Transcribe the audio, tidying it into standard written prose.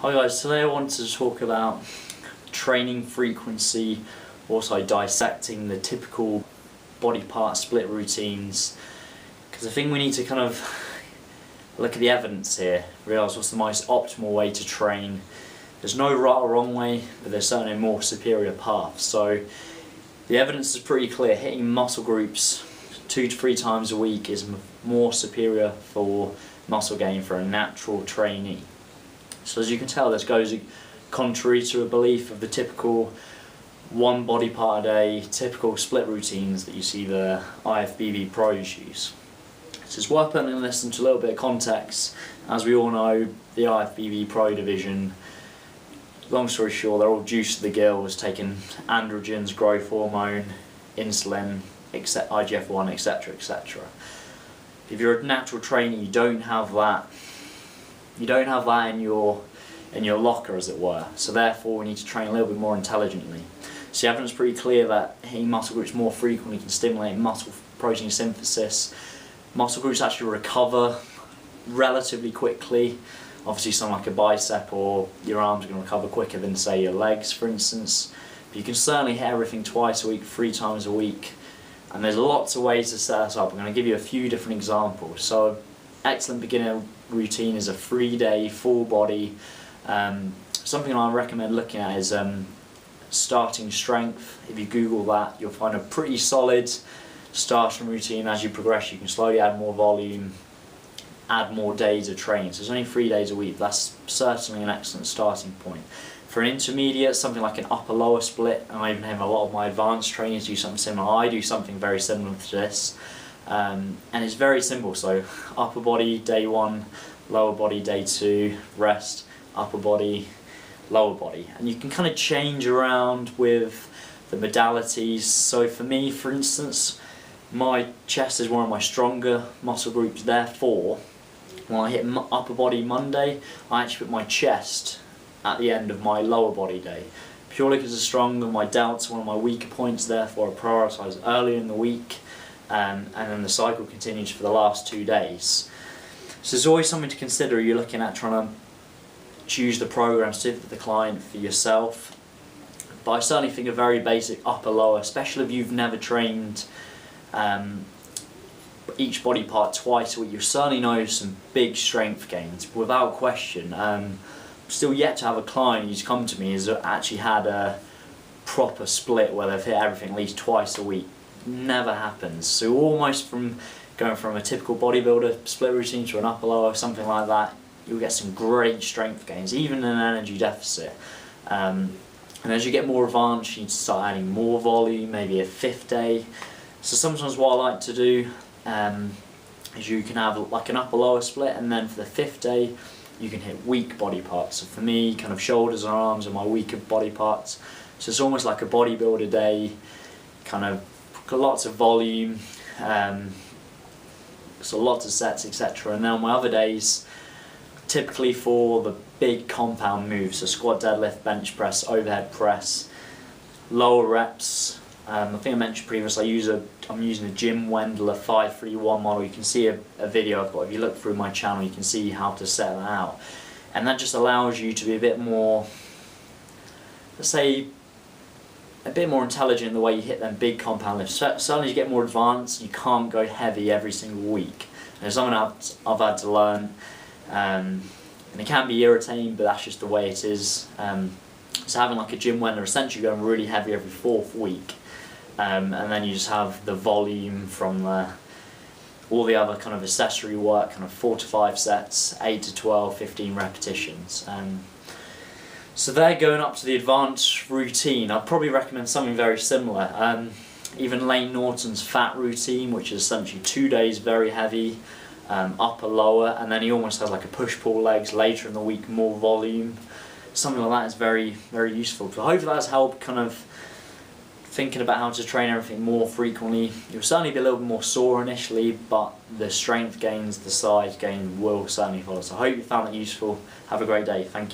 Hi guys, today I wanted to talk about training frequency, also dissecting the typical body part split routines, because I think we need to kind of look at the evidence here, realise what's the most optimal way to train. There's no right or wrong way, but there's certainly a more superior path. So the evidence is pretty clear. Hitting muscle groups 2 to 3 times a week is more superior for muscle gain for a natural trainee. So as you can tell, this goes contrary to a belief of the typical one body part a day, typical split routines that you see the IFBB pros use. So it's worth putting this into a little bit of context. As we all know, the IFBB pro division, long story short, they're all juiced to the gills, taking androgens, growth hormone, insulin, IGF-1, etc, etc. If you're a natural trainer, you don't have that. You don't have that in your locker, as it were. So therefore, we need to train a little bit more intelligently. So the evidence is pretty clear that hitting muscle groups more frequently can stimulate muscle protein synthesis. Muscle groups actually recover relatively quickly. Obviously, something like a bicep or your arms are going to recover quicker than, say, your legs, for instance. But you can certainly hit everything twice a week, 3 times a week. And there's lots of ways to set this up. I'm going to give you a few different examples. So, excellent beginner routine is a 3-day full body. Something I recommend looking at is starting strength. If you Google that, you'll find a pretty solid starting routine. As you progress, you can slowly add more volume, add more days of training. So it's only 3 days a week. That's certainly an excellent starting point. For an intermediate, something like an upper-lower split, and I even have a lot of my advanced trainers do something similar. I do something very similar to this. And it's very simple. So upper body day 1, lower body day 2, rest, upper body, lower body, and you can kind of change around with the modalities. So for me, for instance, my chest is one of my stronger muscle groups. Therefore, when I hit upper body Monday, I actually put my chest at the end of my lower body day, purely because it's stronger. My delts are one of my weaker points. Therefore, I prioritise earlier in the week. And then the cycle continues for the last 2 days. So there's always something to consider. You're looking at trying to choose the program suited for the client, for yourself. But I certainly think a very basic upper-lower, especially if you've never trained each body part twice a week, you'll certainly notice some big strength gains, without question. Still yet to have a client who's come to me has actually had a proper split where they've hit everything at least twice a week. Never happens. So almost from going from a typical bodybuilder split routine to an upper lower, something like that, you'll get some great strength gains, even in an energy deficit. And as you get more advanced, you need to start adding more volume, maybe a 5th day. So sometimes what I like to do is you can have like an upper lower split, and then for the 5th day you can hit weak body parts. So for me, kind of shoulders and arms are my weaker body parts. So it's almost like a bodybuilder day, kind of lots of volume, so lots of sets, etc. And then on my other days, typically for the big compound moves, so squat, deadlift, bench press, overhead press, lower reps. I think I mentioned previously I'm using a Jim Wendler 531 model. You can see a video I've got. If you look through my channel, you can see how to set that out, and that just allows you to be a bit more, let's say, a bit more intelligent in the way you hit them big compound lifts. Certainly as you get more advanced, you can't go heavy every single week. And it's something I've had to learn, and it can be irritating, but that's just the way it is. So having like a Jim Wendler, essentially going really heavy every 4th week, and then you just have the volume from all the other kind of accessory work, kind of 4 to 5 sets, 8 to 12, 15 repetitions. So they're going up to the advanced routine. I'd probably recommend something very similar. Even Layton Norton's fat routine, which is essentially 2 days very heavy, upper lower, and then he almost has like a push-pull legs later in the week, more volume. Something like that is very, very useful. So hopefully that has helped kind of thinking about how to train everything more frequently. You'll certainly be a little bit more sore initially, but the strength gains, the size gain will certainly follow. So I hope you found it useful. Have a great day. Thank you.